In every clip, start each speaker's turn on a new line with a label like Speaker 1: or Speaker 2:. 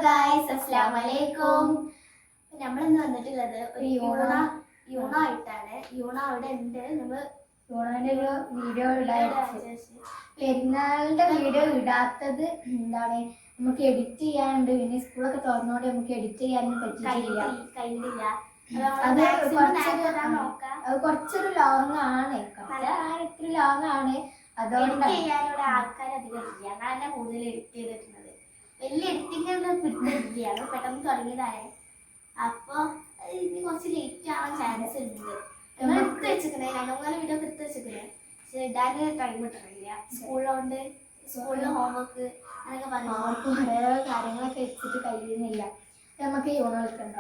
Speaker 1: Guys, അസ്സലാമു അലൈക്കും. നമ്മളിന്ന് വന്നിട്ടുള്ളത് ഒരു യൂണ ആയിട്ടാണ്. യൂണ അവിടെ ഉണ്ട്. നമ്മൾ
Speaker 2: യൂണോന്റെ ഒരു വീഡിയോ പെരുന്നാളിന്റെ വീഡിയോ ഇടാത്തത് എന്താണ്, നമുക്ക് എഡിറ്റ് ചെയ്യാനുണ്ട്. പിന്നെ സ്കൂളൊക്കെ തുറന്നോണ്ട് നമുക്ക് എഡിറ്റ് ചെയ്യാനൊന്നും പറ്റില്ല. അത് കുറച്ചൊരു ലോങ് ആണ്, ഇത്തിരി ലോങ് ആണ്. അതുകൊണ്ട്
Speaker 1: ആൾക്കാർ അധികം ഇല്ല. ഞാൻ കൂടുതൽ എഡിറ്റ് ചെയ്തിട്ടുള്ളത്. വലിയ എഡിറ്റിംഗ് ഒന്നും കിട്ടുന്നില്ല, പെട്ടെന്ന് തുടങ്ങിയതാണ്. അപ്പൊ ഇനി കുറച്ച് ലേറ്റ് ആവാൻ ചാൻസ് ഉണ്ട്. നമ്മൾ എടുത്ത് വെച്ചിരിക്കണേ, 2-3 വീഡിയോ എടുത്ത് വെച്ചിരിക്കണേ. പക്ഷെ ഇടാൻ ടൈം കിട്ടണില്ല. സ്കൂളിലെ ഹോംവർക്ക് അങ്ങനെയൊക്കെ പറഞ്ഞു
Speaker 2: കുറേ കാര്യങ്ങളൊക്കെ വെച്ചിട്ട് കഴിയുന്നില്ല. നമുക്ക് യൂണോ എടുക്കണ്ട.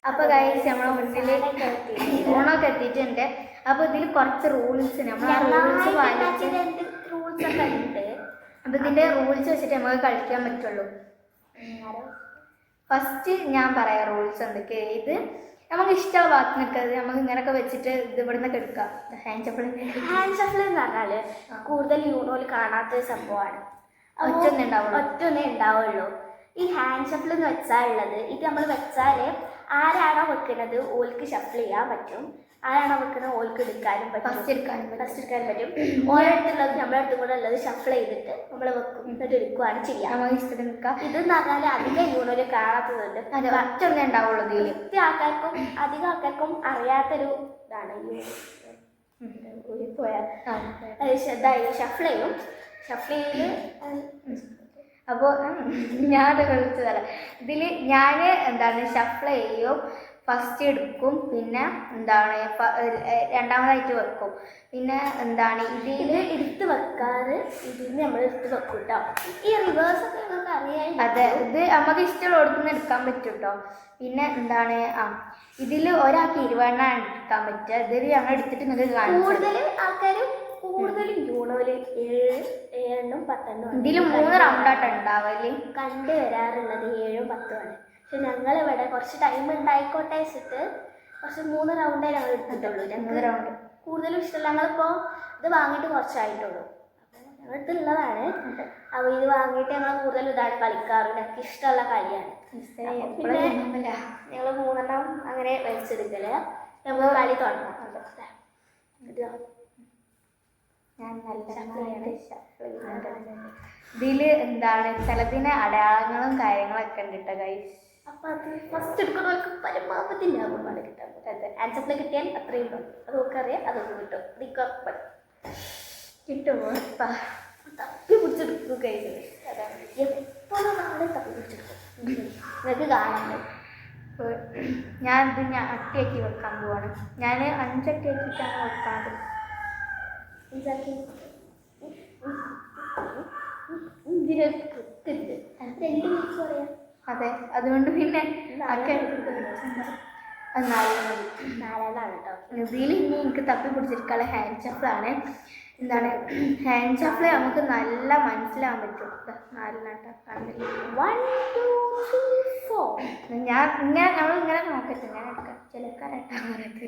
Speaker 1: അപ്പൊ ഗൈസ്, നമ്മളെ മുന്നിൽ യൂണൊക്കെ എത്തിയിട്ടുണ്ട്. അപ്പൊ ഇതിൽ കുറച്ച് റൂൾസ് നമ്മൾ റൂൾസ് ഒക്കെ ഉണ്ട്. അപ്പൊ ഇതിന്റെ റൂൾസ് വെച്ചിട്ട് നമുക്ക് കളിക്കാൻ പറ്റുള്ളൂ. ഫസ്റ്റ് ഞാൻ പറയാം റൂൾസ് എന്തൊക്കെ. ഇത് നമുക്ക് ഇഷ്ടമുള്ള ഭാഗത്ത് നിൽക്കരുത്. നമുക്ക് ഇങ്ങനെയൊക്കെ വെച്ചിട്ട് ഇത് ഇവിടെ നിന്നൊക്കെ എടുക്കാം. ഹാൻഡ് ഷഫിൾ എന്ന് പറഞ്ഞാല് കൂടുതൽ യൂണോയിൽ കാണാത്ത സംഭവമാണ്. ഒറ്റൊന്നേ ഉണ്ടാവുള്ളൂ. ഈ ഹാൻഡ് ഷഫിൾ എന്ന് വെച്ചാലുള്ളത്, ഇത് നമ്മൾ വെച്ചാൽ ആരാണോ വെക്കുന്നത് ഓൾക്ക് ഷഫിൾ ചെയ്യാൻ പറ്റും. ആരാണോ വെക്കുന്നത് ഓൾക്ക് എടുക്കാനും പറ്റും. ഫസ്റ്റ് എടുക്കാനും പറ്റും. ഓരോരുത്തുള്ളത് നമ്മുടെ അടുത്തും കൂടെ ഉള്ളത് ഷഫിൾ ചെയ്തിട്ട് നമ്മൾ വെക്കും, എന്നിട്ട് എടുക്കുകയാണ് ചെയ്യാം. നമുക്ക് ഇഷ്ടത്തിന് നിൽക്കാം. ഇതെന്ന് പറഞ്ഞാൽ അധികം യൂണോയിൽ കാണാത്തതുണ്ട്. ഒറ്റൊന്നേ ഉണ്ടാവുള്ളൂ. അധികം ആൾക്കാർക്കും അറിയാത്തൊരു ഇതാണ് ഷഫിൾ ചെയ്യും. അപ്പോൾ ഞാനത് കളിച്ചു തരാം. ഇതിൽ ഞാൻ എന്താണ് ഷഫിൾ ചെയ്യും, ഫസ്റ്റ് എടുക്കും, പിന്നെ എന്താണ് രണ്ടാമതായിട്ട് വെക്കും. പിന്നെ എന്താണ് ഇതിൽ എടുത്ത് വെക്കാറ്, ഇതിൽ നമ്മൾ എടുത്ത് വെക്കും കേട്ടോ. ഈ റിവേഴ്സ് ഒക്കെ നമുക്ക് അറിയാം. അതെ, ഇത് നമുക്ക് ഇഷ്ടമുള്ള കൊടുക്കുന്ന എടുക്കാൻ പറ്റും കേട്ടോ. പിന്നെ എന്താണ് ഇതിൽ ഒരാൾക്ക് 20 എടുക്കാൻ പറ്റുക. ഇതിൽ ഞങ്ങൾ എടുത്തിട്ട് നിങ്ങൾക്ക് കാണും. കൂടുതലും യൂണോയില് 7-8 10 ഇതിൽ 3 റൗണ്ടായിട്ട് ഉണ്ടാവല് കണ്ടു വരാറുള്ളത് 7-10 പക്ഷെ ഞങ്ങളിവിടെ കുറച്ച് ടൈം ഉണ്ടായിക്കോട്ടെ വെച്ചിട്ട് കുറച്ച് 3 റൗണ്ടേ ഞങ്ങൾ എടുത്തിട്ടുള്ളൂ. 3 റൗണ്ട് കൂടുതലും ഇഷ്ടമല്ല. ഞങ്ങളിപ്പോൾ ഇത് വാങ്ങിയിട്ട് കുറച്ചായിട്ടുള്ളൂ. അപ്പോൾ ഞങ്ങൾക്ക് ഉള്ളതാണ്. അപ്പോൾ ഇത് വാങ്ങിയിട്ട് ഞങ്ങൾ കൂടുതലും ഇതാണ് കളിക്കാറ്. ഞങ്ങൾക്ക് ഇഷ്ടമുള്ള കളിയാണ്. പിന്നെ ഞങ്ങൾ 3 അങ്ങനെ വലിച്ചെടുക്കല്. നമുക്ക് കളി തുടങ്ങാം. ഇതിൽ എന്താണ് ചിലതിന് അടയാളങ്ങളും കാര്യങ്ങളൊക്കെ ഉണ്ട് കേട്ടോ ഗൈസ്. അപ്പൊ അത് ഫസ്റ്റ് എടുക്കുന്നവർക്ക് പരമാവധി ലാഭമാണ് കിട്ടാൻ പറ്റുന്നത്. ആൻസറിൽ കിട്ടിയാൽ അത്രയും ഉണ്ടാവും. അതൊക്കെ അറിയാം, അതൊക്കെ കിട്ടും. കിട്ടുമോ? തപ്പി പിടിച്ചെടുക്കും ഗൈസ്. അതാണ് എപ്പോഴും തപ്പി പിടിച്ചെടുക്കും. നിങ്ങൾക്ക് കാണാൻ ഞാൻ അട്ടിയാക്കി വെക്കാൻ പോവാണ്. ഞാൻ 5 അട്ടിയാക്കിയിട്ടാണ് വെക്കാറ്. അതെ, അതുകൊണ്ട് പിന്നെ ഇതിൽ ഇനി എനിക്ക് തപ്പി പിടിച്ചിരിക്കാനുള്ള ഹാൻഡ് ഷഫിളാണ്. എന്താണ് ഹാൻഡ് ഷഫിള് നമുക്ക് നല്ല മനസ്സിലാവാൻ പറ്റും. 4 കാണുന്നില്ല. 1 2 3 4 ഞാൻ നമ്മളിങ്ങനെ നോക്കട്ടെ. ഞാൻ എടുക്കാം. ചിലക്കാരായിട്ടാണ് പറയാത്ത.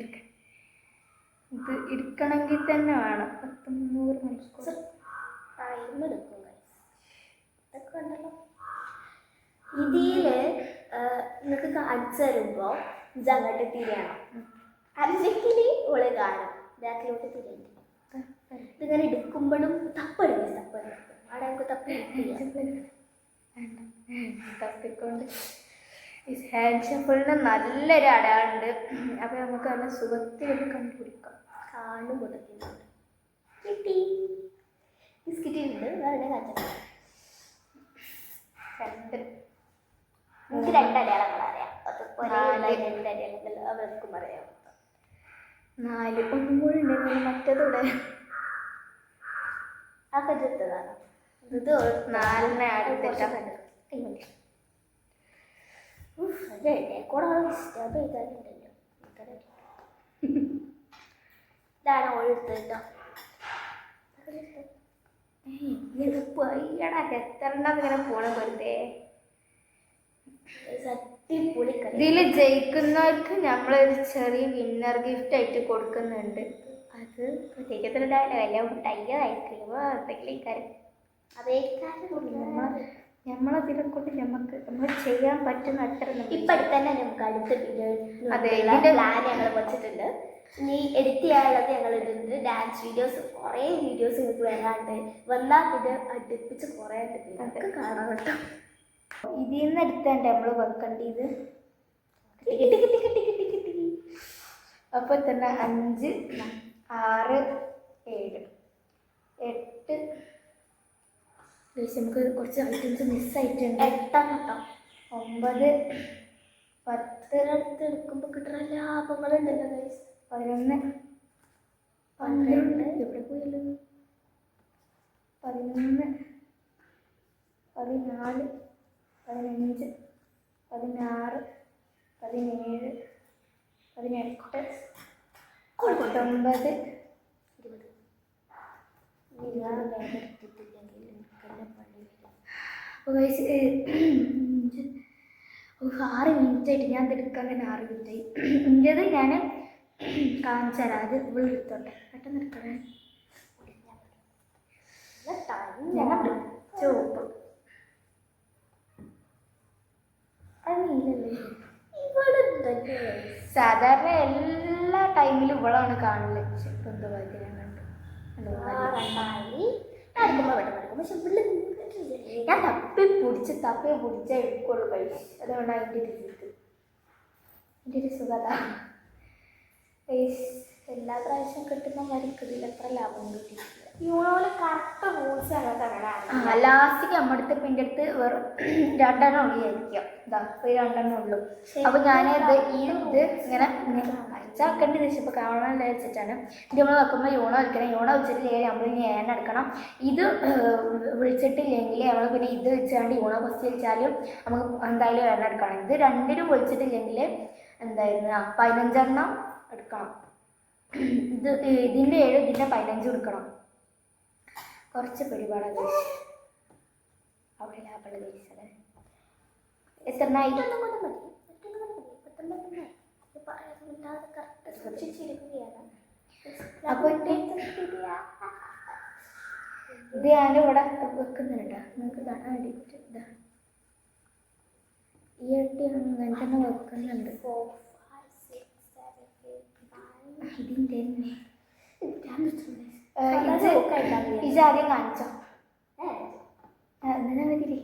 Speaker 1: ഇത് ഇരിക്കണമെങ്കിൽ തന്നെ വേണം 10-3 മണിക്കൂർ ടൈം എടുക്കും. ഇതൊക്കെ ഉണ്ടല്ലോ. ഇതിൽ നിങ്ങൾക്ക് കാണിച്ചു തരുമ്പോൾ ഇത് അങ്ങോട്ട് തിരിയണം. അല്ലെങ്കിൽ ഓള് കാണും. ബാക്കിലോട്ട് തിരിയും. ഇതിങ്ങനെ എടുക്കുമ്പോഴും തപ്പെടുക്കും. അവിടെ നമുക്ക് തപ്പിക്കൊണ്ട് ഈ ഹാൻഡ് ഷഫിളിന് നല്ലൊരു അടയാളുണ്ട്. അപ്പോൾ നമുക്ക് നല്ല സുഖത്തിൽ കണ്ടുപിടിക്കാം. കാണും കൊടുക്കുന്നുണ്ട്. കിട്ടി. ബിസ്ക്കറ്റുണ്ട്. വേറെ കാണിച്ചു. എനിക്ക് 2 അടയാളങ്ങൾ അറിയാം. അവർക്കും അറിയാം. 4 ഒന്നും കൂടി ഉണ്ടെങ്കിൽ മറ്റേതോടെ അതൊക്കെ എടുത്തതാണ്. ഇത് 4 അടുത്തിട്ടാണ്. ഇതാണ് ഓളെടുത്തത് കേട്ടോ. എത്രണ്ണം പോണ വെറുതെ. ഇതിൽ ജയിക്കുന്നവർക്ക് നമ്മളൊരു ചെറിയ വിന്നർ ഗിഫ്റ്റ് ആയിട്ട് കൊടുക്കുന്നുണ്ട്. അത് പ്രത്യേകത്തിലുണ്ടാവില്ല. വലിയ മുട്ടായിയോ ഐസ്ക്രീമോ എന്തെങ്കിലും കാര്യം അതേ കാര്യം നമ്മളതിനെ കൊണ്ട് നമ്മൾ ചെയ്യാൻ പറ്റുന്ന അത്ര
Speaker 2: ഇപ്പം അടുത്ത് തന്നെ നമുക്ക് അടുത്ത വീഡിയോ
Speaker 1: അതെ,
Speaker 2: പ്ലാൻ ഞങ്ങൾ വെച്ചിട്ടുണ്ട്. ഇനി എഡിറ്റ് ചെയ്യാനുള്ളത് ഞങ്ങൾ ഇടുന്നുണ്ട്. ഡാൻസ് വീഡിയോസ് കുറേ വീഡിയോസ് നിങ്ങൾക്ക് വരാണ്ട് വന്നാൽ ഇത് അടുപ്പിച്ച് കുറേ ഉണ്ട് കാണാൻ കേട്ടോ.
Speaker 1: ഇതിൽ നിന്ന് എടുത്താണ്ട് നമ്മൾ വെക്കേണ്ടത് അപ്പോൾ തന്നെ 5, 6, 7, 8 നമുക്ക് കുറച്ച് ഐറ്റംസ് മിസ്സായിട്ടുണ്ട്.
Speaker 2: 8 കേട്ടോ.
Speaker 1: 9, 10
Speaker 2: അടുത്ത് എടുക്കുമ്പോൾ കിട്ടുന്ന ലാഭങ്ങളുണ്ടല്ലോ ഗൈസ്.
Speaker 1: 11, 12 എവിടെ പോയല്ലോ 11, 14, 15, 16, 17, 18, 19, 20. അപ്പോൾ 6 മിനിറ്റായിട്ട് ഞാൻ എടുക്കാൻ തന്നെ 6 മിനിറ്റായി. ഇന്റേത് ഞാൻ കാണിച്ചു തരാം. അത് ഇവിടെ എടുത്തോട്ടെ, പെട്ടെന്ന് എടുക്കണേ. ചുവപ്പ് അത് നീലല്ലേ? സാധാരണ എല്ലാ ടൈമിലും ഇവളാണ് കാണല്. എന്തോ ഭാഗ്യം ഞാൻ തപ്പി പിടിച്ച എടുക്കുള്ളൂ കഴിച്ചു. അതുകൊണ്ട് അതിൻ്റെ ഒരു ഇത് എൻ്റെ ഒരു സുഖത എല്ലാ പ്രാവശ്യം കിട്ടുന്ന വരിക്ക് ഇതിൽ എത്ര ലാഭം കിട്ടിയിട്ടില്ല.
Speaker 2: യൂണോയില് കറക്റ്റ് റൂൾസ് അങ്ങനത്തെ അങ്ങനെ
Speaker 1: ലാസ്റ്റിക്ക് നമ്മുടെ അടുത്ത് എൻ്റെ അടുത്ത് വെറും 2 എണ്ണം ഉള്ളിയായിരിക്കാം. ഇതാ ഇപ്പോൾ 2 എണ്ണം ഉള്ളൂ. അപ്പോൾ ഞാനത് ഇങ്ങനെ അയച്ചാക്കേണ്ടി വെച്ചപ്പോൾ കാണാനല്ല വെച്ചിട്ടാണ്. ഇത് നമ്മൾ വെക്കുമ്പോൾ യൂണോ വിളിക്കണം. യൂണോ വിളിച്ചിട്ടില്ലെങ്കിൽ നമ്മൾ ഇനി എടുക്കണം. ഇത് വിളിച്ചിട്ടില്ലെങ്കിൽ നമ്മൾ പിന്നെ ഇത് വെച്ചാണ്ട് യൂണോ ഫസ്റ്റ് വെച്ചാലും നമുക്ക് എന്തായാലും എണ്ണ എടുക്കണം. ഇത് 2നും വിളിച്ചിട്ടില്ലെങ്കിൽ എന്തായിരുന്നു 15 എണ്ണം എടുക്കണം. ഇതിൻ്റെ 7 ഇതിൻ്റെ 15 എടുക്കണം. കുറച്ച് പിടിപാടാണ് കഴിച്ചു. അവിടെ ലാഭമുള്ള കഴിച്ചത് എത്രണ്ണായി? അപ്പോൾ ഇത് ഞാനിവിടെ വെക്കുന്നുണ്ട്. നിങ്ങൾക്ക് കാണാൻ വേണ്ടിയിട്ട് ഇതാ ഈ അട്ടിയാണ് ഞാൻ തന്നെ വെക്കുന്നുണ്ട്. ഇതിൻ്റെ ഇജാദ്യം കാണിച്ചോ എന്തിനാ മതി.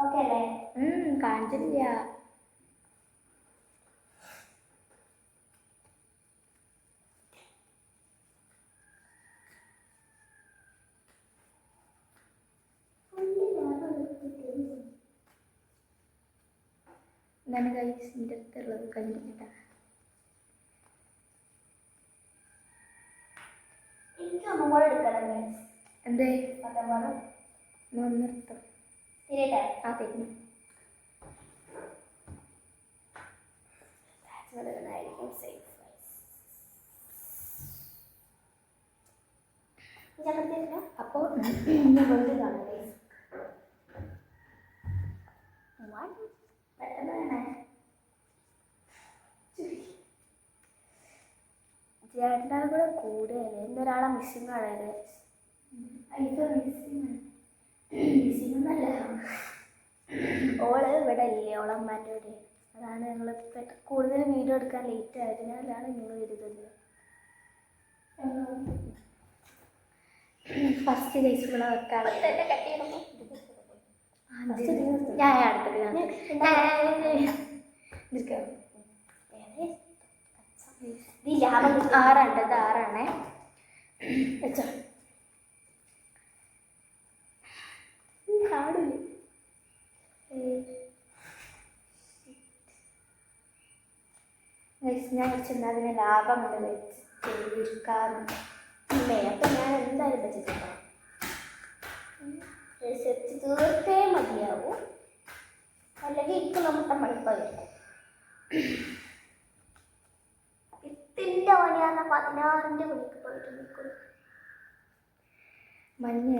Speaker 2: ഓക്കെ അല്ലേ?
Speaker 1: കാണിച്ചിട്ടില്ല. എന്താണ് കൈസിൻ്റെ അടുത്തുള്ളത് കഴിഞ്ഞിട്ടാ
Speaker 2: എനിക്ക് ഒന്നും കൂടെ എടുക്കണം.
Speaker 1: എന്തേ
Speaker 2: പത്തമ്പാടും
Speaker 1: നിർത്തം
Speaker 2: ശരിയട്ടെ.
Speaker 1: ആ തരുന്നു.
Speaker 2: അപ്പോൾ ചേട്ടനാണ് കൂടെ കൂടുതൽ എന്തൊരാളെ മിസ്സിങ് ആണ്. ഓള് ഇവിടെ ഇല്ലേ ഓളമ്മൻ്റെ കൂടെ. അതാണ് ഞങ്ങൾ കൂടുതൽ വീഡിയോ എടുക്കാൻ ലേറ്റ് ആയതിനാലാണ് നിങ്ങൾ വരുന്നത്.
Speaker 1: ഫസ്റ്റ് കേസുള്ള വെക്കാണ് ഞാൻ അടുത്തത് ആറുണ്ട്. 6 വെച്ചോ.
Speaker 2: കാടില്ല
Speaker 1: ഞാൻ വെച്ചിരുന്ന അതിന് ലാഭം കൊണ്ട് വെച്ചിരിക്കാറുണ്ട്.
Speaker 2: ഇല്ലേ? അപ്പം ഞാൻ എന്തായാലും വെച്ചിട്ടുണ്ടോ റിസർച്ച് തീർത്തേ മതിയാവും. അല്ലെങ്കിൽ ഇപ്പം നമ്മുടെ മണിപ്പായിരിക്കും. ഇതിൻ്റെ പണിയാന്ന 16ൻ്റെ പണിക്ക് പോയിട്ട് നിൽക്കും.
Speaker 1: മഞ്ഞ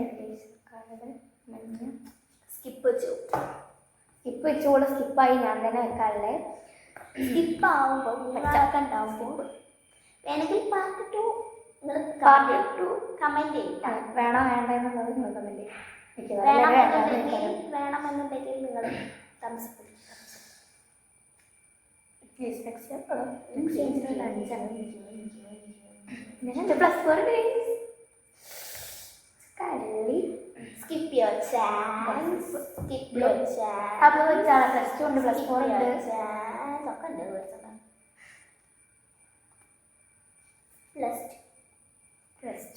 Speaker 2: സ്കിപ്പ് വെച്ചു.
Speaker 1: സ്കിപ്പ് വെച്ചുകൂടെ സ്കിപ്പായി ഞാൻ തന്നെ വെക്കാറുള്ളത്.
Speaker 2: സ്കിപ്പാവുമ്പോൾ ഉണ്ടാവുമ്പോൾ വേണമെങ്കിൽ പാർട്ട് 2 നിങ്ങൾ
Speaker 1: Part 2
Speaker 2: കമന്റ് ചെയ്യും.
Speaker 1: വേണോ വേണ്ട എന്നുള്ളത് നിങ്ങൾ കമന്റ്
Speaker 2: വേണമെന്നുണ്ടെങ്കിൽ നിങ്ങൾ skip your chance skip your chance
Speaker 1: അപ്പോൾ വെച്ചാണ് പ്ലസ് 2 ഉണ്ട് പ്ലസ് 4 ഉണ്ട്
Speaker 2: ഒക്കെ ഉണ്ട് പ്ലസ്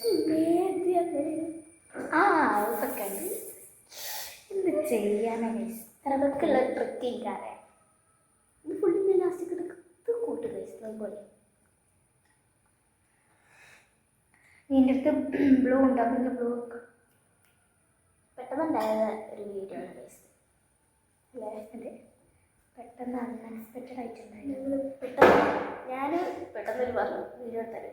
Speaker 2: ടു
Speaker 1: ആ അതൊക്കെ ഉണ്ട് എന്ത് ചെയ്യാനാണ്
Speaker 2: അതൊക്കെയുള്ള ട്രിക്ക് എനിക്കറിയാം. ഇത് ഫുള്ള് ഞാൻ ലാസ്റ്റ് കൂട്ട് കഴിച്ചത് പോലെ
Speaker 1: നിന്റെ അടുത്ത് ബ്ലൂ ഉണ്ടോ പിന്നെ ബ്ലൂ
Speaker 2: പെട്ടെന്നുണ്ടായ ഒരു വീഡിയോ ആണ് കഴിച്ചത്
Speaker 1: അല്ലേ അതെ പെട്ടെന്ന് അൺഎക്സ്പെക്റ്റഡ് ആയിട്ടുണ്ടായിരുന്നു
Speaker 2: ഞാൻ പെട്ടെന്നൊരു പറഞ്ഞു വീഡിയോ എടുത്താൽ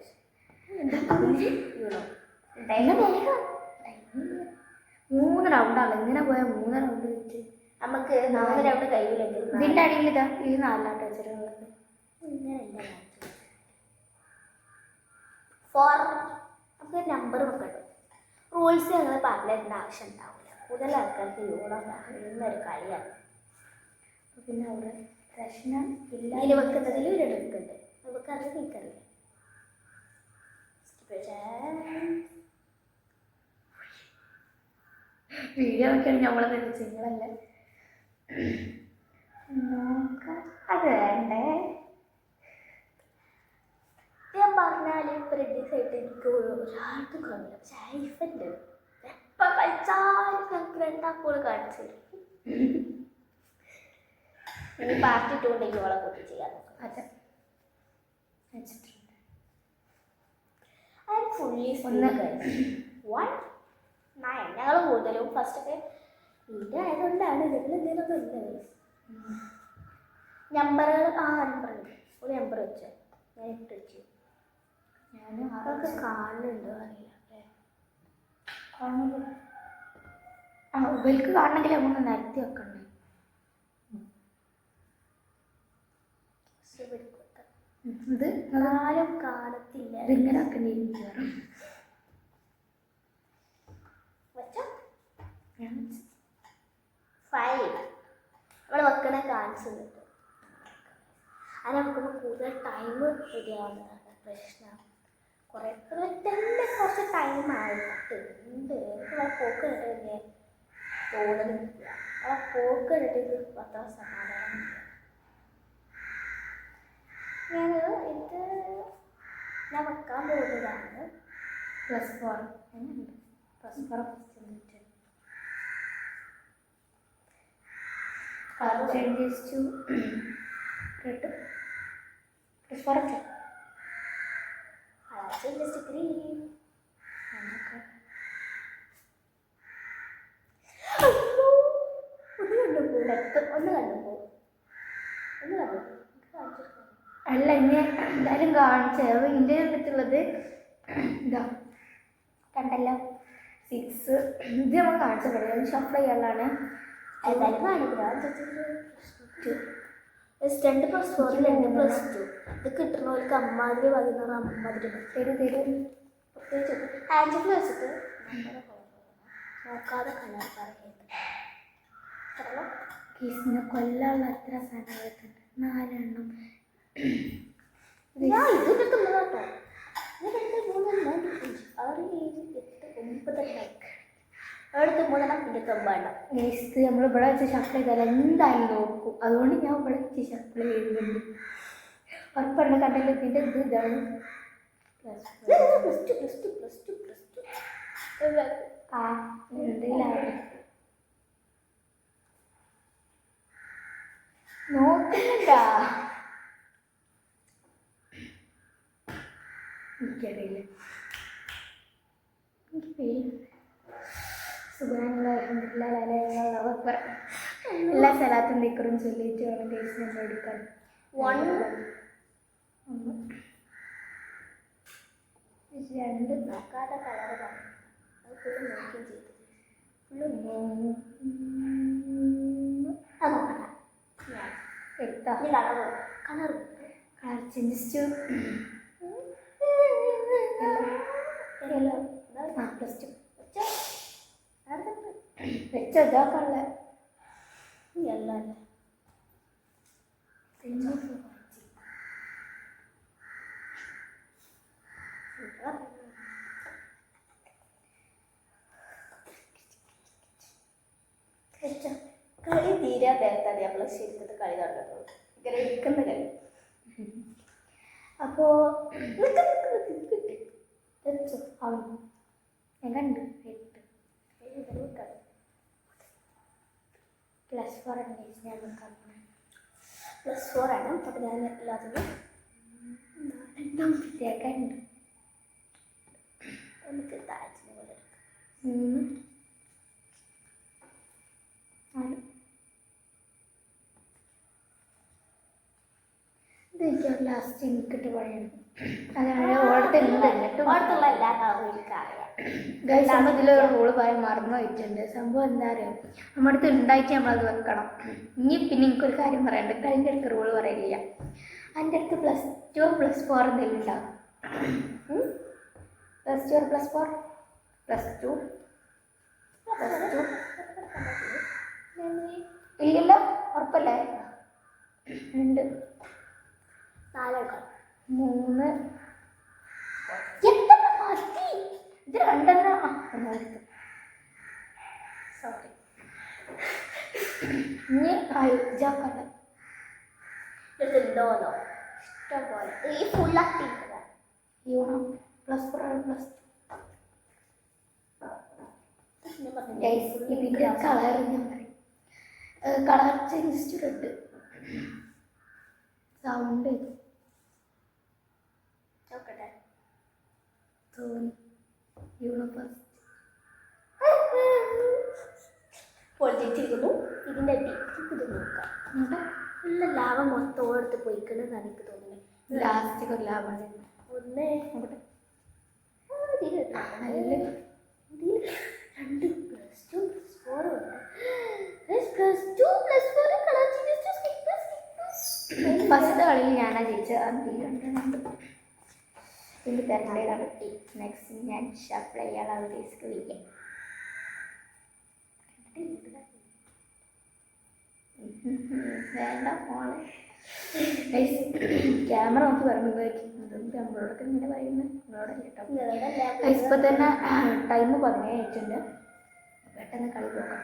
Speaker 1: മൂന്ന് റൗണ്ടാണ് ഇങ്ങനെ പോയാൽ 3 റൗണ്ട് വെച്ച്
Speaker 2: നമുക്ക് 4 റൗണ്ട് കഴിയില്ലെങ്കിൽ
Speaker 1: ഇതിൻ്റെ അടിയിൽ ഇതാ ഈ 4 വെച്ചിട്ടുള്ളത്
Speaker 2: ഇങ്ങനെയല്ല ഫോർ നമുക്ക് നമ്പർ വെക്കട്ടോ. റൂൾസ് ഞങ്ങൾ പറഞ്ഞിരുന്ന ആവശ്യം ഉണ്ടാവില്ല. കൂടുതൽ ആൾക്കാർക്ക് യൂണർ ഇന്നൊരു കളിയാണ്.
Speaker 1: പിന്നെ അവിടെ പ്രശ്നം ഇല്ല
Speaker 2: ഇതിൽ വെക്കുന്നതിൽ ഒരു എടുക്കുന്നുണ്ട്. നമുക്കറിയാം എനിക്കറിയാം
Speaker 1: വീഡിയോ നോക്കിയാണ് നമ്മളെ നിർമ്മിച്ച് നിങ്ങളല്ല നോക്കാം അത് വേണ്ടേ
Speaker 2: ഞാൻ പറഞ്ഞാലും പ്രതീക്ഷയായിട്ട് എനിക്ക് ഒരാൾക്കും കാണില്ല. സൈഫുണ്ട് എപ്പോൾ കളിച്ചാലും ഞങ്ങൾക്ക് രണ്ടാക്കോള് കാണിച്ചു തരും. ഇനി പാർട്ടി 2 ഉണ്ടെങ്കിൽ ഓളെ കൂട്ടി ചെയ്യാൻ നോക്കാം.
Speaker 1: അതെ വെച്ചിട്ടുണ്ട്
Speaker 2: അത് ഫുള്ളി
Speaker 1: ഒന്ന്
Speaker 2: 1-9 ഞങ്ങൾ കൂടുതലും ഫസ്റ്റൊക്കെ വീഡിയോ ആയതുകൊണ്ടാണ് ഇതിൽ എന്തെങ്കിലുമൊക്കെ ഉണ്ട്. നമ്പറുകൾ നമ്പറുണ്ട് ഒരു നമ്പർ വെച്ചോ ഞാൻ ഇട്ട് വെച്ചു.
Speaker 1: ഞാൻ
Speaker 2: അതൊക്കെ കാണുന്നുണ്ടോ അറിയില്ല അല്ലേ
Speaker 1: കാണുമ്പോൾ ഇവർക്ക് കാണണമെങ്കിൽ ഒന്ന് നിരത്തി വെക്കണ്ടേ ഇത്
Speaker 2: ആരും കാണത്തില്ല.
Speaker 1: ഇതിങ്ങനെ വെക്കേണ്ടി
Speaker 2: വെച്ചോ 5 നമ്മൾ വെക്കണ കാണിച്ചിട്ടുണ്ട്. അത് വെക്കുമ്പോൾ കൂടുതൽ ടൈം ശരിയാവുന്നതാണ് പ്രശ്നം. കുറേ തന്നെ കുറച്ച് ടൈം ആയിട്ടുണ്ട്. നമ്മളെ പോക്ക് കണ്ടിട്ട് തോന്നുന്നില്ല. നമ്മളെ പോക്ക് കണ്ടിട്ട് അത്ര സമാധാനം. ഞാൻ വെക്കാൻ പോകുന്നതാണ്
Speaker 1: +4 +4 colour changes to red +4
Speaker 2: just green. ഒന്ന് കണ്ടപ്പോ
Speaker 1: അല്ല ഇനി എന്തായാലും കാണിച്ചത് ഇതിൻ്റെ അടുത്തുള്ളത് ഇതാ കണ്ടല്ലോ 6 ഇത് നമ്മൾ കാണിച്ചത് ഷഫ്ല ചെയ്യാനുള്ളതാണ്.
Speaker 2: ഏതായാലും കാണിക്കുക. 2+4 2+2 ഇത് കിട്ടുന്നവർക്ക് അമ്മാതിരി 16 അമ്മാതിരി
Speaker 1: തരും
Speaker 2: പ്രത്യേകിച്ച് ഹാൻഡിൽ വെച്ചിട്ട് നോക്കാതെ കളർ പറയുന്നത്
Speaker 1: കേസിനെ കൊല്ലാനുള്ള എത്ര സാധനങ്ങളുണ്ട് 4 എണ്ണം.
Speaker 2: ഞാൻ ഇതിൻ്റെ 3 കേട്ടോ. 2 3 4 5 6 7 8 9 അടുത്ത് 3 ഇതിൻ്റെ 9 എണ്ണം.
Speaker 1: കേസ് നമ്മൾ ഇവിടെ വെച്ച് ഷഫ്ല ചെയ്താൽ എന്തായാലും നോക്കും. അതുകൊണ്ട് ഞാൻ ഇവിടെ വെച്ച് ഷഫ്ല ചെയ്യുന്നുണ്ട്. ഉറപ്പുണ്ട് കണ്ടല്ലോ ഇതിൻ്റെ ഇതാണ് എന്തെങ്കിലും നോക്കുന്നുണ്ടാ എനിക്കറിയില്ല. എനിക്ക് പേര് എല്ലാ സ്ഥലത്തും നിക്കറും ചൊല്ലിയിട്ട് വേണം കേസ് നമ്മൾ എടുക്കാൻ.
Speaker 2: 1
Speaker 1: 2
Speaker 2: നോക്കാതെ കളർ പറഞ്ഞു അത് ഫുള്ള് നോക്കുകയും ചെയ്തു. ഫുള്ള് അത് നോക്കണ്ട.
Speaker 1: എടുത്താ
Speaker 2: കളർ
Speaker 1: കളർ ചേഞ്ചസ് ടു വെച്ചതാക്കള്ള
Speaker 2: എല്ലാം കളി തീരാ നേരത്താണ് നമ്മൾ ശരിക്കും കളി തുടങ്ങുന്നത്. ഇങ്ങനെ എടുക്കുന്ന കളി.
Speaker 1: അപ്പോ വെച്ചോ അവൻ ഞാൻ കണ്ടു +4 ഞാൻ നോക്കാം.
Speaker 2: +4 ആണ്. അപ്പം ഞാൻ എല്ലാത്തിനും
Speaker 1: കണ്ട്
Speaker 2: നമുക്ക് താഴ്ച പോലെ
Speaker 1: 3 4 ഇത് ലാസ്റ്റ് എനിക്കിട്ട് പറയണം. അതാണ് ഓടത്തുണ്ട് എന്നിട്ട്
Speaker 2: ഓർത്തുള്ള എല്ലാ കളറും എനിക്കറിയാം.
Speaker 1: ഗൈസ് നമ്മൾ ഇതിലൊരു റൂള് പറയാൻ മറന്നു പോയിട്ടുണ്ട്. സംഭവം എന്താ അറിയാം, നമ്മുടെ അടുത്ത് ഉണ്ടായിട്ട് നമ്മളത് വെക്കണം. ഇനി പിന്നെ എനിക്കൊരു കാര്യം പറയാനുണ്ട്. അതിൻ്റെ അടുത്ത് റൂള് പറയില്ല. അതിൻ്റെ അടുത്ത് +2 +4 എന്തെങ്കിലും ഉണ്ടാകും. +2 +4 +2 ഇല്ലല്ലോ, ഉറപ്പല്ലേ? 2
Speaker 2: 4
Speaker 1: 3 എത്ര മതി? ഇത് 2
Speaker 2: സോറി.
Speaker 1: ഇനി ജാക്കല്ല
Speaker 2: ഇതുണ്ടോന്നോ ഇഷ്ടം പോലെ ഈ ഫുള്ളാക്കിയിട്ടില്ല.
Speaker 1: യൂണം +4 +2 ഇതിൻ്റെ കളർ ഞാൻ പറയും. കളർ ചേഞ്ച് റെഡ് സൗണ്ട്
Speaker 2: നോക്കട്ടെ.
Speaker 1: തോന്നി യൂണിവേഴ്സ്
Speaker 2: പൊളിച്ചിരിക്കുന്നു. ഇതിൻ്റെ ടിപ്പ് ഇത് നോക്കാം. ഉള്ള ലാഭ മൊത്തം ഓടത്ത് പോയിക്കണെന്നാണ് എനിക്ക് തോന്നുന്നത്.
Speaker 1: ലാസ്റ്റ് കൊല്ലാവാണ്
Speaker 2: ഒന്ന്
Speaker 1: നോക്കട്ടെ.
Speaker 2: ഇതിൽ
Speaker 1: അതിൽ
Speaker 2: 2 +2 +4 ഉണ്ട്. +2 +4 കളർ
Speaker 1: ഫസ്റ്റ് കളിയിൽ ഞാനാ ജയിച്ചത്. ഇതിൻ്റെ തരണ്ടേ കട്ടി. നെക്സ്റ്റ് ഞാൻ ഷഫ്ല ചെയ്യാനുള്ള അവതരിച്ച് വിളിക്കാം. വേണ്ട മോളെ. ക്യാമറ നോക്കി പറയുന്നത് നമ്മളോടൊക്കെ ഇങ്ങനെ പറയുന്നത് നമ്മളോടല്ല കേട്ടോ. ഇപ്പം തന്നെ ടൈം 17 ആയിട്ടുണ്ട്. പെട്ടെന്ന് കളി പോകാം.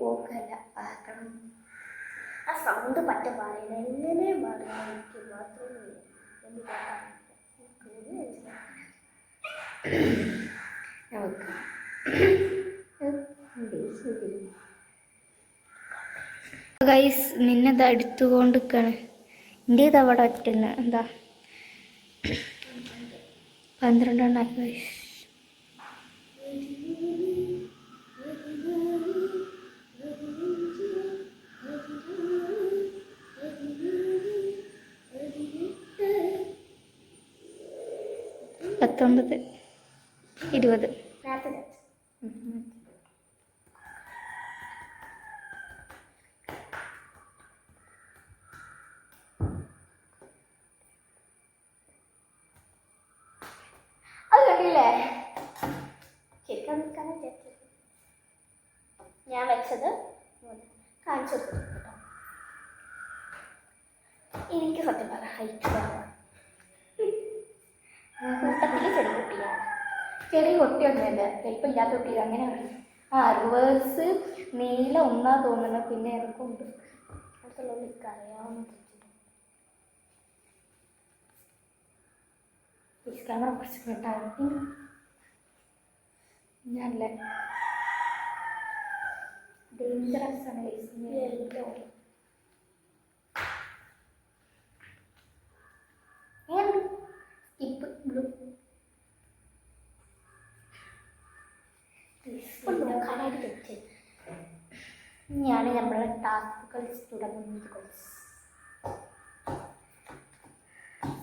Speaker 1: പോക്കല്ല ആക്കണം.
Speaker 2: ആ സൗണ്ട് പറ്റ പറയുന്നത് എങ്ങനെ പറയാൻ എനിക്ക് മാത്രമേ
Speaker 1: ഗൈസ് നിന്നത് അടുത്തുകൊണ്ടിരിക്കാണ്. എൻ്റെ ഇത് അവിടെ ഒറ്റുന്ന എന്താ 12 ഗൈസ്. പത്തൊമ്പത് 20
Speaker 2: അത് കണ്ടില്ലേ? ശരിക്കും നിൽക്കാനാ വിചാരിച്ചത്. ഞാൻ വെച്ചത് കാണിച്ചു കൊടുത്തു കേട്ടോ. എനിക്ക് സത്യം പറ ഹൈറ്റ് കുറവാണ്. കൂട്ടത്തിൽ ചെറിയ കുട്ടിയാണ്.
Speaker 1: ചെറിയ കുട്ടിയൊന്നുമല്ല, ചിലപ്പില്ലാത്ത കുട്ടി അങ്ങനെ പറയും. റിവേഴ്സ് നീല ഒന്നാ തോന്നുന്നത്. പിന്നെ എനിക്കുണ്ട്
Speaker 2: അടുത്തുള്ള എനിക്കറിയാവുന്ന
Speaker 1: ക്യാമറ കുറച്ച് കേട്ടാകും. ഞാനല്ലേ ഡേഞ്ചറസ് ആണ്. സ്കിപ്പ് ബ്ലൂ
Speaker 2: നോക്കാനായിട്ട് വെച്ച്
Speaker 1: ഇനിയാണ് നമ്മളെ ടാസ്കുകൾ തുടങ്ങുന്നത്.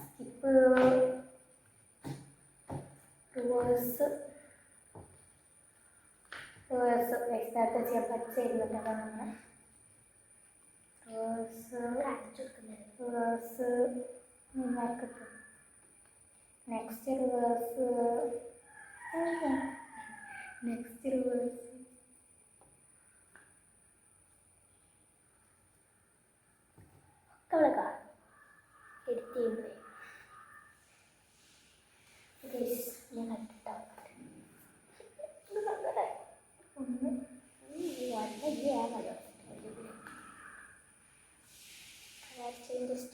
Speaker 1: സ്കിപ്പ് റിവേഴ്സ് നേരത്തെ ചെയ്യാൻ പഠിച്ചിരുന്നിട്ടാണ്. റിവേഴ്സ് നെക്സ്റ്റ് റിവേഴ്സ്
Speaker 2: കളക എഡിറ്റ് ചെയ്യുമ്പോഴേ ഞാൻ കണ്ടിട്ടോ ഒന്ന് ചേഞ്ചസ്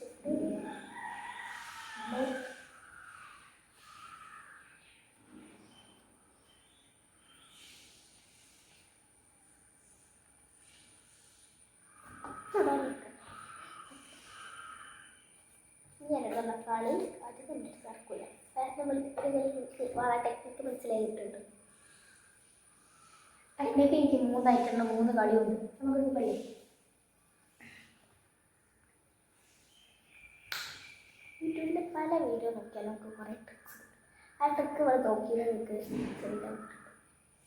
Speaker 2: ഞാനുള്ള തക്കാളി അത് കണ്ടിട്ട് നടക്കൂല നമ്മൾ വളരെ ടെക്നിക്ക് മനസ്സിലായിട്ടുണ്ട്.
Speaker 1: അതിനൊക്കെ എനിക്ക് 3 ഐറ്റമുണ്ട്, 3 കളിയുണ്ട്. നമുക്ക് കളി
Speaker 2: യൂട്യൂബിൽ പല വീഡിയോ നോക്കിയാൽ നമുക്ക് കുറേ ട്രിക്സ് കിട്ടും. ആ ട്രിക്ക് ഇവിടെ നോക്കിയാൽ നിങ്ങൾക്ക് ചെറുതായി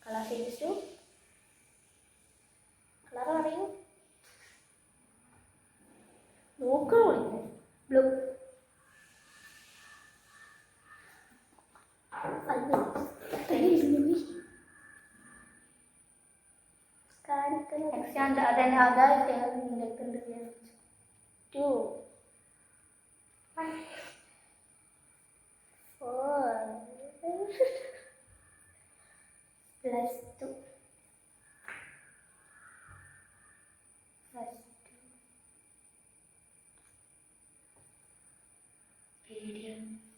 Speaker 2: കളർ ചേഞ്ചു കളർ പറയൂ നോക്കണോ
Speaker 1: ബ്ലൂ
Speaker 2: കാണിക്കുന്ന
Speaker 1: അതന്നെ അതായിട്ട്
Speaker 2: ടു 4 +2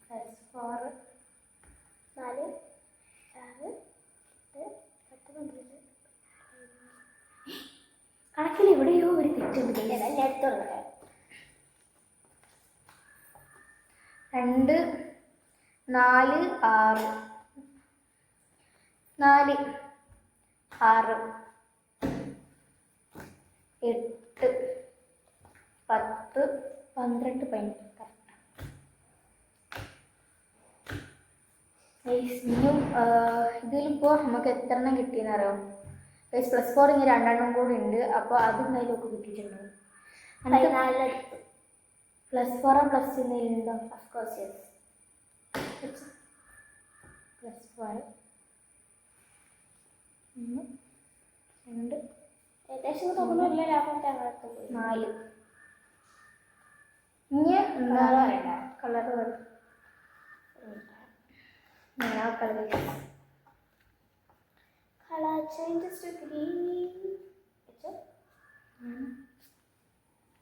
Speaker 2: +4 4 6 8 10
Speaker 1: കണക്കിൽ എവിടെയോ ഒരു തെറ്റുണ്ട്.
Speaker 2: ഞാൻ എടുത്തോളൂ
Speaker 1: 2 4 6 4 6 8 10 12 15 ഇനിയും ഇതിലിപ്പോൾ നമുക്ക് എത്ര എണ്ണം കിട്ടിയെന്ന് അറിയാം. +4 ഇനി 2 എണ്ണം കൂടി ഉണ്ട്. അപ്പോൾ അത് എന്തായാലും കിട്ടിയിട്ടുണ്ടാവും. +4 +2 എന്തെങ്കിലുണ്ടോ?
Speaker 2: അഫ്കോഴ്സ് യെസ്
Speaker 1: +4 1 2
Speaker 2: ഏകദേശം തോന്നുന്നില്ല ലാഭം ഞങ്ങൾക്ക്
Speaker 1: 4 ഇനി എന്താ കളർ വരും
Speaker 2: colour changes to green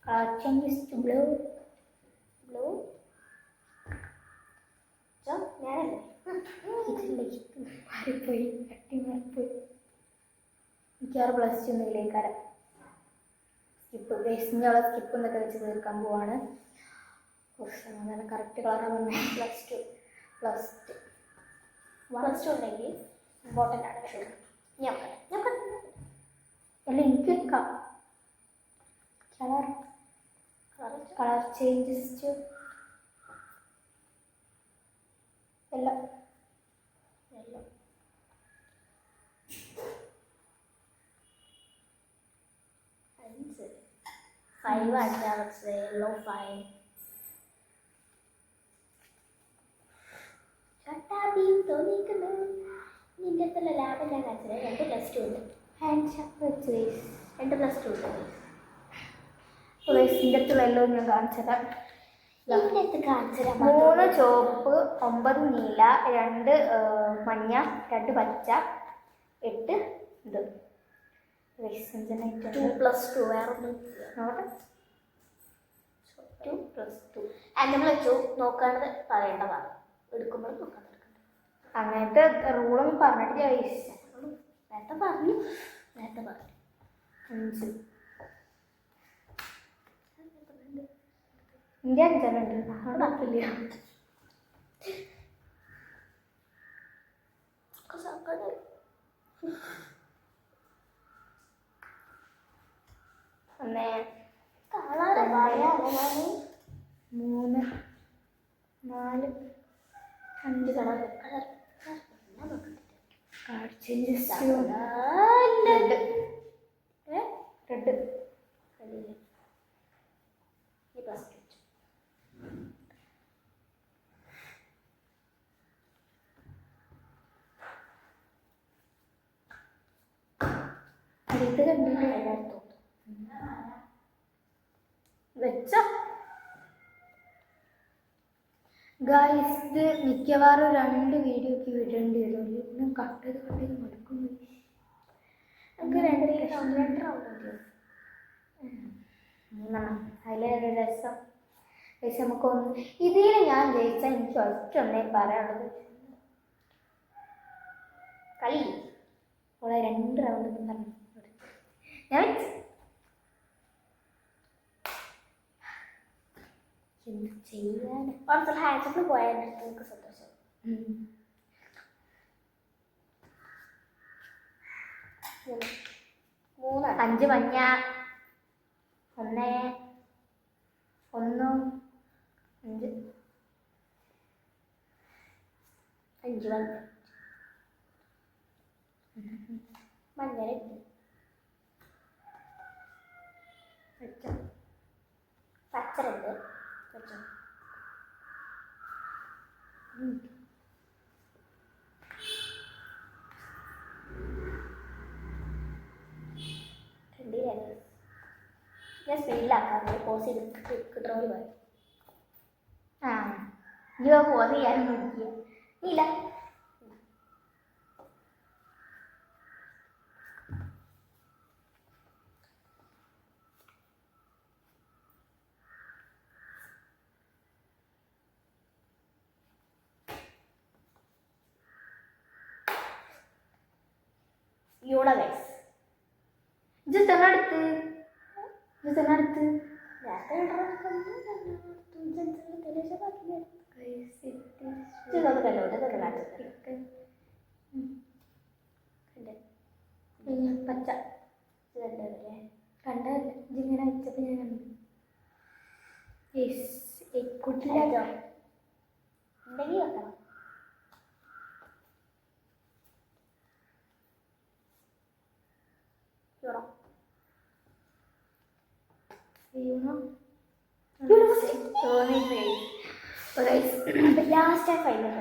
Speaker 1: colour changes to blue
Speaker 2: ഞാനല്ലേ
Speaker 1: മാറിപ്പോയി മാറിപ്പോയി. മിക്കവാറും +2 ഒന്നുമില്ലേക്കാരം. സ്കിപ്പ് വേസ്റ്റിനുള്ള സ്കിപ്പ് എന്നൊക്കെ വെച്ച് തീർക്കാൻ പോവാണ്. സമാധാനം കറക്റ്റ് കളറാണ് വന്നത്.
Speaker 2: +2 ഉണ്ടെങ്കിൽ ഇമ്പോർട്ടൻ്റ് ആണ് ഷുഗർ. ഞാൻ
Speaker 1: അല്ല എനിക്ക് കളർ ചേഞ്ചസ് ടു യെല്ലോ
Speaker 2: 5 ആണ് യെല്ലോ 5 ചട്ടാബിയും തോന്നിക്കുന്നു. നിന്റെ അടുത്തുള്ള ലാഭം ഞാൻ കാണിച്ചത് 2 +2 ഉണ്ട്.
Speaker 1: ഹാൻഡ് ഷാപ്പ് വെച്ച്
Speaker 2: 2 +2 ഉണ്ട്.
Speaker 1: വേസ്റ്റിൻ്റെ അടുത്തുള്ള എല്ലാം ഞാൻ കാണിച്ചതാ.
Speaker 2: ഇതിനകത്ത് കാണിച്ചത്
Speaker 1: 3 ചുവപ്പ് 9 നീല 2 മഞ്ഞ 2 പച്ച 8 ഇത്
Speaker 2: 2 +2 വേറെ ഒന്നും
Speaker 1: നോട്ടെ
Speaker 2: 2 +2 നമ്മൾ വെച്ചു നോക്കാണ്ട് പറയേണ്ടതാണ്. എടുക്കുമ്പോൾ നോക്കാൻ എടുക്കണ്ട.
Speaker 1: അങ്ങനത്തെ റൂളൊന്നും പറഞ്ഞിട്ട്
Speaker 2: നേരത്തെ പറഞ്ഞു
Speaker 1: 5 ഇന്ത്യ 5 ഉണ്ട്. അവിടെ ആക്കില്ല. ഒന്ന് 3 4 5 കളർ കാർഡ് ചേഞ്ചസ് റെഡ് അടുത്ത് കണ്ടിട്ട് വെച്ചോ ഗായ്സ് ഇത് മിക്കവാറും 2 വീഡിയോക്ക് വിടേണ്ടി വരും. ഇന്നും കട്ടത് മടുക്കുന്നു.
Speaker 2: നമുക്ക് 2 റൗണ്ട് മതിയോ?
Speaker 1: അതിലൊരു രസം. പക്ഷെ നമുക്കൊന്ന് ഇതിൽ ഞാൻ ജയിച്ചാൽ എനിക്ക് ഒറ്റൊന്നേ പറയാനുള്ളത്,
Speaker 2: കളി
Speaker 1: ഇവിടെ 2 റൗണ്ട് പറഞ്ഞു ഞാൻ എന്ത് ചെയ്യാൻ.
Speaker 2: ഓർത്തുള്ള ഹാൻഡ്സപ്പിൽ പോയാൽ നമുക്ക് സന്തോഷം. 3
Speaker 1: 5 മഞ്ഞ 1 1 5
Speaker 2: 5 മഞ്ഞ
Speaker 1: വെച്ചോ.
Speaker 2: പച്ച രണ്ട് വെച്ചോ. ഞാൻ സ്പീഡിലാക്കാം, പോസ് ചെയ്ത് കിട്ടണമെങ്കിൽ പറയും.
Speaker 1: ആ ഇനി പോസ് ചെയ്യാനും നോക്കിയ
Speaker 2: ഇല്ല യൂണഗൈസ്
Speaker 1: ഇത് തെണ്ണടുത്ത് പച്ച കണ്ടല്ലേ ഇതിങ്ങനെ വെച്ചപ്പോൾ ഞാൻ കണ്ടു. കുട്ടിയിലോ
Speaker 2: ഉണ്ടെങ്കിൽ വെക്കണം. ലാസ്റ്റ് ഫൈനൽ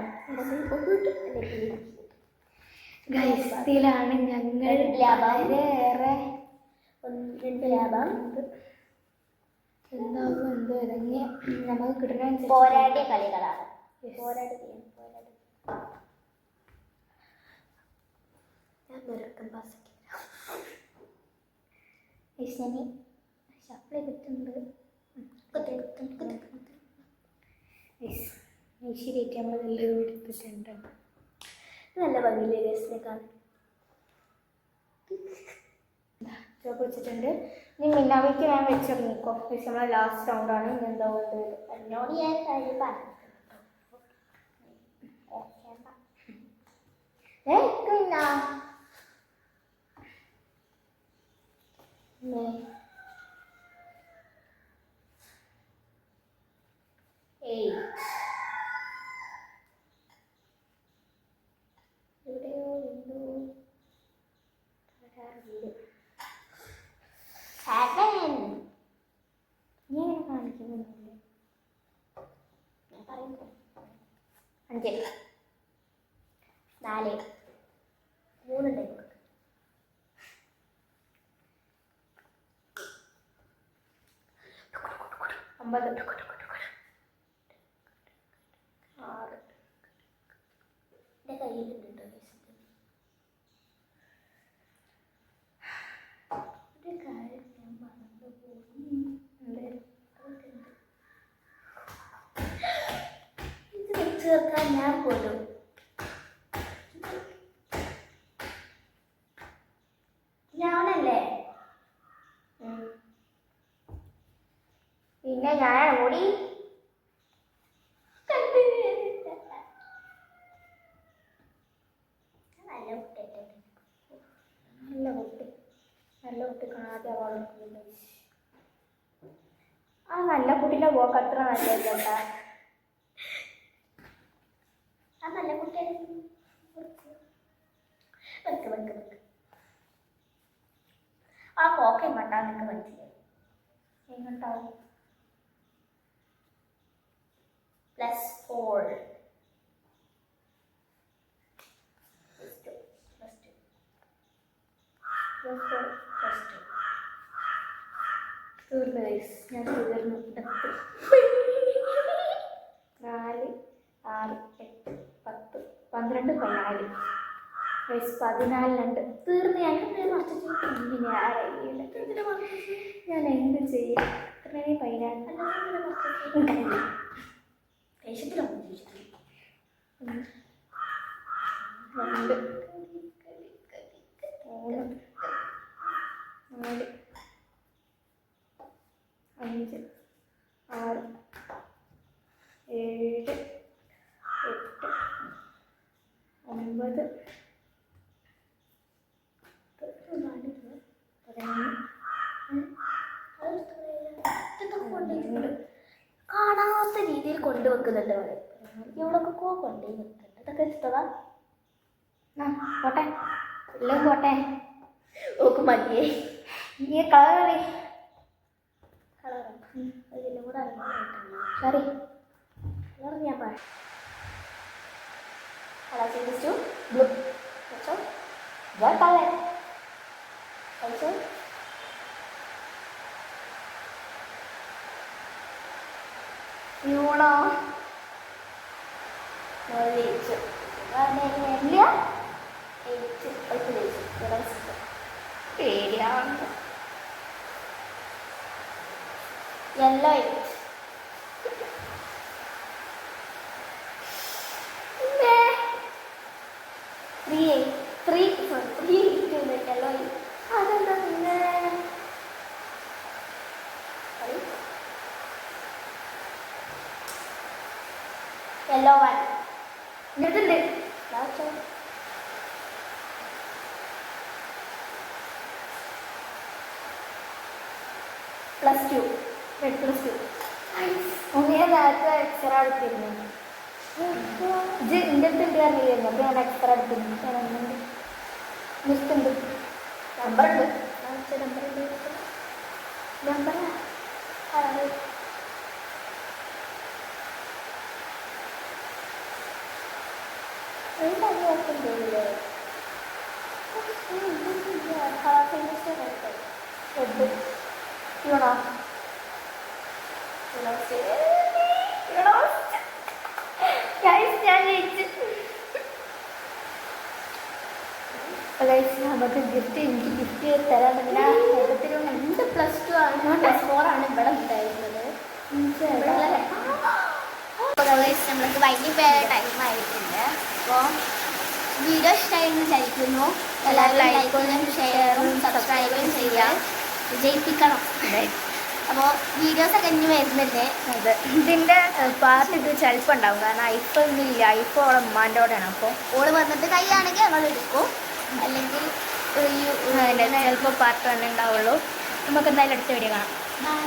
Speaker 1: ഗൈസിലാണ് ഞങ്ങൾ വളരെയേറെ
Speaker 2: 2 ലാഭം
Speaker 1: എന്താകും എന്തോ ഇറങ്ങി നമുക്ക് കിട്ടുന്ന
Speaker 2: പോരാടിയ കളികളാണ്. ഞാൻ നിരക്കം
Speaker 1: ശനി ഷപ്പിൾ കിട്ടുന്നുണ്ട്. ഐശ്വര്യായിട്ട് നമ്മളെല്ലാവരും എടുത്തിട്ടുണ്ട്.
Speaker 2: നല്ല ഭംഗിയില്ലേ ഗേസിനേക്കാൾ.
Speaker 1: ചോപ്പ് വെച്ചിട്ടുണ്ട്. ഇനി മിന്നാവിക്ക് ഞാൻ വെച്ചിറങ്ങിക്കോ. പക്ഷെ നമ്മളെ ലാസ്റ്റ് റൗണ്ടാണ്. ഇനി എന്താ വേണ്ടത്
Speaker 2: എന്നോട് ഞാൻ കാര്യം പറഞ്ഞു. എവിടെയോ എന്തോ 7
Speaker 1: നീ എങ്ങനെ കാണിക്കുന്നില്ലേ?
Speaker 2: ഞാൻ പറയുന്നു
Speaker 1: 5
Speaker 2: 4 3 ഉണ്ടായിരുന്നു.
Speaker 1: 9
Speaker 2: 6 എൻ്റെ കയ്യിലുണ്ട് ഒരു കാര്യം ഞാൻ മറന്നു പോയി. ഇത് വെച്ച് ചേർക്കാൻ ഞാൻ പോലും ഞാനല്ലേ.
Speaker 1: പിന്നെ ഞാൻ ഓടി നല്ല കുട്ടി കാണാതെ അവാർഡ് കൊടുക്കുന്നുണ്ട്. ആ നല്ല കുട്ടീൻ്റെ പോക്ക് അത്ര നല്ലതല്ല.
Speaker 2: ആ നല്ല കുട്ടിയെ ആ പോക്ക് എങ്ങോട്ടാ നിനക്ക് മനസ്സിലായി?
Speaker 1: എങ്ങോട്ടാവും?
Speaker 2: +4
Speaker 1: തീർന്നു ഗൈസ്. ഞാൻ തീർന്നു. 4 8, 10, 12 14. 14
Speaker 2: തീർന്ന് ഞങ്ങൾ മറച്ചു.
Speaker 1: ഇങ്ങനെ അറിയില്ല. ഞാൻ എന്ത് ചെയ്യും? എത്ര 14
Speaker 2: ദേഷ്യത്തിലൊന്നും ചോദിച്ചിട്ടില്ല.
Speaker 1: 2, 3, 4, 5, 6, 7, 8, 9, 11.
Speaker 2: കാണാത്ത രീതിയിൽ കൊണ്ടുവെക്കുന്നുണ്ട് അവര്. ഇവളൊക്കെ കൊണ്ടുപോയി വെക്കുന്നുണ്ട്. ഇതൊക്കെ ഇഷ്ടതാ.
Speaker 1: പോട്ടെ, എല്ലാം പോട്ടെ.
Speaker 2: ഓക്ക് മതിയേ.
Speaker 1: ഈ കളർ കളി
Speaker 2: കളറും അതിലും കൂടെ
Speaker 1: കറി
Speaker 2: കളർ ഞാൻ പറയാം. കളർ ചെയ്തു ബ്ലൂ വെച്ചോ.
Speaker 1: കളർ
Speaker 2: കഴിച്ചോ.
Speaker 1: യൂണോ
Speaker 2: ജയിച്ചു.
Speaker 1: ഇല്ല
Speaker 2: ജയിച്ചു. പൈസ ജയിച്ചു.
Speaker 1: പേടിയാണ്.
Speaker 2: Yellow eight. Three yellow eight.
Speaker 1: അതെന്താ പിന്നെ
Speaker 2: യെല്ലോ വൺ.
Speaker 1: ഇതുണ്ട്
Speaker 2: +2.
Speaker 1: റെഡ് +2. ഞാൻ നേരത്തെ എക്സ്ട്രാ എടുത്തിരുന്നു. ഇത് എൻ്റെ അടുത്ത് ഉണ്ട് അറിയായിരുന്നു. അപ്പോൾ ഞാൻ എക്സ്ട്രാ എടുത്തിരുന്നു. ലിസ്റ്റുണ്ട്, നമ്പറുണ്ട്.
Speaker 2: നമ്പർ
Speaker 1: റെഡ് യൂണോ ഞാൻ ജയിച്ചു. നമുക്ക് ഗിഫ്റ്റ് എനിക്ക് ഗിഫ്റ്റ് തരാൻ ഓരോരുത്തരും
Speaker 2: എന്ത് +2 ആണ് +4 ആണ് ഇവിടെ ഉണ്ടായിരുന്നത്. നമ്മൾക്ക് വൈകിട്ട് ടൈം ആയിട്ടുണ്ട്. അപ്പോൾ വീഡിയോ ഇഷ്ടമായിരുന്നു വിചാരിക്കുന്നു. എല്ലാവരും ലൈക്കും ഷെയറും സബ്സ്ക്രൈബും ചെയ്യാം. വിജയിപ്പിക്കണം. അപ്പോൾ വീഡിയോസൊക്കെ ഇനി വരുന്നുണ്ട്.
Speaker 1: അതെ, ഇതിൻ്റെ പാർട്ട് ഇത് ചിലപ്പോൾ ഉണ്ടാവും. കാരണം ഐഫോൺ ഒന്നുമില്ല. ഐഫോൺ അവളെ ഉമ്മാൻ്റെ കൂടെയാണ്. അപ്പോൾ
Speaker 2: ഓള് വന്നിട്ട് കൈയാണെങ്കിൽ ഞങ്ങൾ എടുക്കും. അല്ലെങ്കിൽ
Speaker 1: ചിലപ്പോൾ പാർട്ട് തന്നെ ഉണ്ടാവുള്ളൂ. നമുക്ക് എന്തായാലും അടുത്ത വീഡിയോ കാണാം.
Speaker 2: ബൈ.